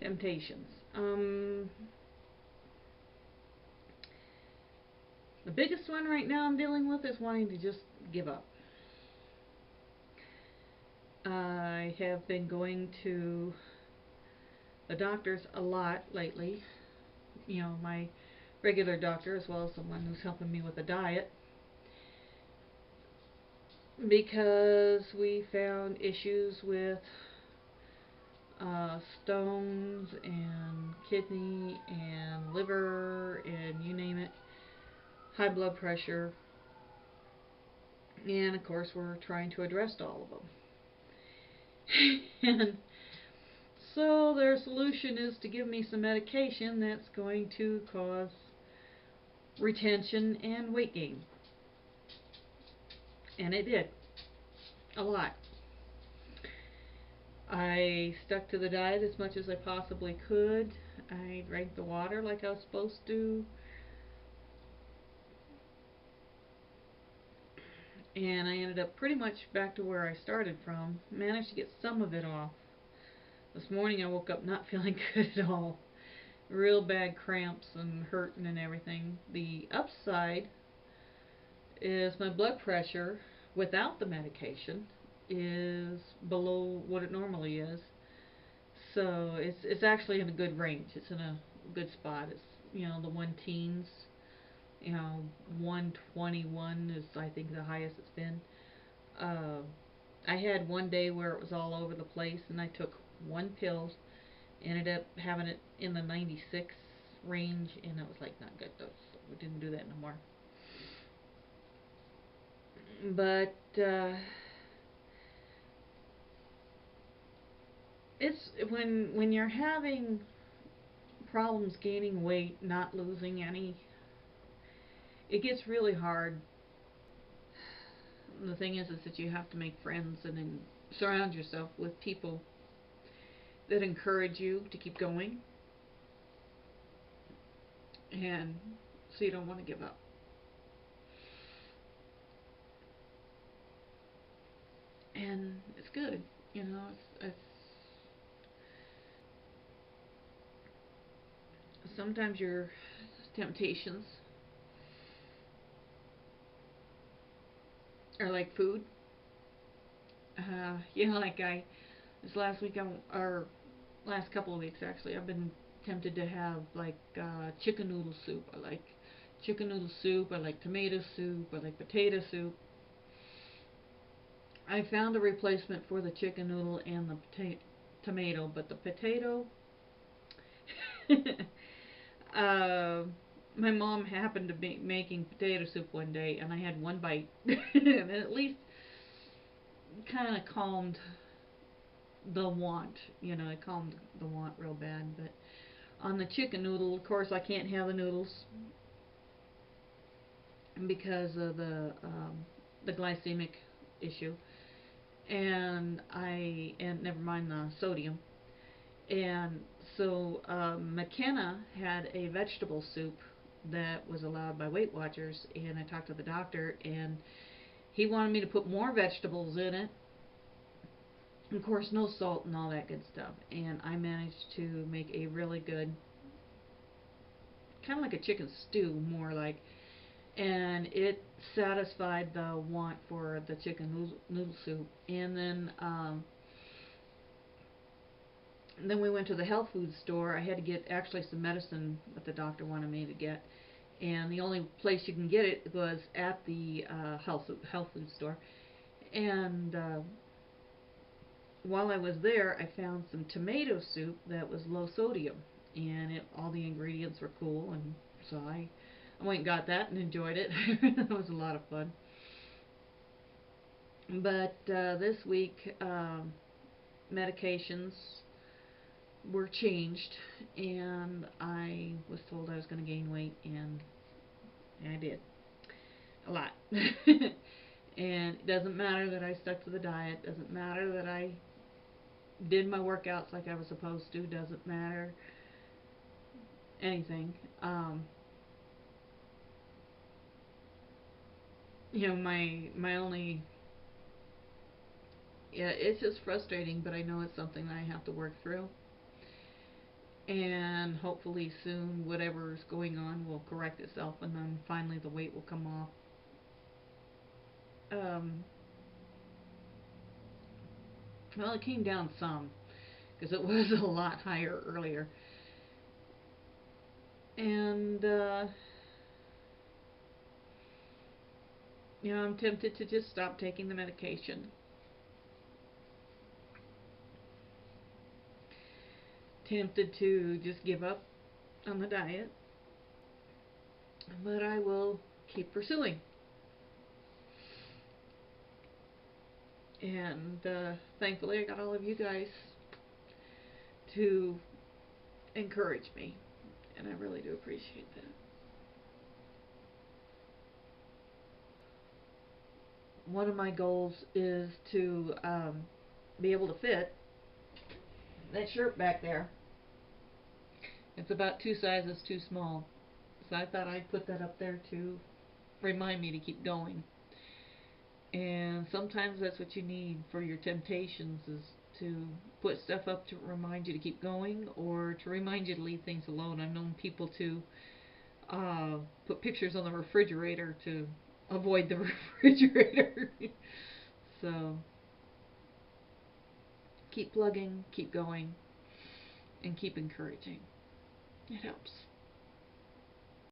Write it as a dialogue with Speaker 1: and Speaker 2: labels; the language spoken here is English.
Speaker 1: Temptations. The biggest one right now I'm dealing with is wanting to just give up. I have been going to the doctors a lot lately. You know, my regular doctor as well as someone who's helping me with the diet, because we found issues with stones and kidney and liver and you name it, high blood pressure, and of course we're trying to address all of them. And so their solution is to give me some medication that's going to cause retention and weight gain. And it did. A lot. I stuck to the diet as much as I possibly could. I drank the water like I was supposed to. And I ended up pretty much back to where I started from. Managed to get some of it off. This morning I woke up not feeling good at all. Real bad cramps and hurting and everything. The upside is my blood pressure without the medication is below what it normally is. So it's actually in a good range. It's in a good spot. It's, you know, the one teens. You know, 121 is I think the highest it's been. I had one day where it was all over the place, and I took one pill, ended up having it in the 96 range, and it was like not good though. So we didn't do that no more. But it's when you're having problems gaining weight, not losing any, it gets really hard. The thing is that you have to make friends and then surround yourself with people that encourage you to keep going, and so you don't want to give up. And it's good, you know. It's sometimes your temptations are like food. You know, like this last week, or last couple of weeks actually, I've been tempted to have like chicken noodle soup. I like chicken noodle soup. I like tomato soup. I like potato soup. I found a replacement for the chicken noodle and the tomato, but the potato, uh, my mom happened to be making potato soup one day, and I had one bite, and at least kind of calmed the want. You know, it calmed the want real bad. But on the chicken noodle, of course, I can't have the noodles because of the glycemic issue, and never mind the sodium. And so McKenna had a vegetable soup that was allowed by Weight Watchers, and I talked to the doctor, and he wanted me to put more vegetables in it. Of course, no salt and all that good stuff. And I managed to make a really good, kind of like a chicken stew, more like, and it satisfied the want for the chicken noodle soup. And then we went to the health food store. I had to get actually some medicine that the doctor wanted me to get, and the only place you can get it was at the health food store. And while I was there, I found some tomato soup that was low sodium, and all the ingredients were cool, and so I went and got that and enjoyed it. It was a lot of fun. But this week, medications were changed, and I was told I was going to gain weight, and I did a lot. And it doesn't matter that I stuck to the diet, doesn't matter that I did my workouts like I was supposed to, doesn't matter anything. You know, my only, yeah, it's just frustrating, but I know it's something that I have to work through. and hopefully soon whatever's going on will correct itself, and then finally the weight will come off. Um, well, it came down some because it was a lot higher earlier, and I'm tempted to just stop taking the medication. Tempted to just give up on the diet, but I will keep pursuing. And thankfully, I got all of you guys to encourage me, and I really do appreciate that. One of my goals is to be able to fit that shirt back there. It's about 2 sizes too small, so I thought I'd put that up there to remind me to keep going. And sometimes that's what you need for your temptations, is to put stuff up to remind you to keep going, or to remind you to leave things alone. I've known people to put pictures on the refrigerator to avoid the refrigerator. So keep plugging, keep going, and keep encouraging. It helps.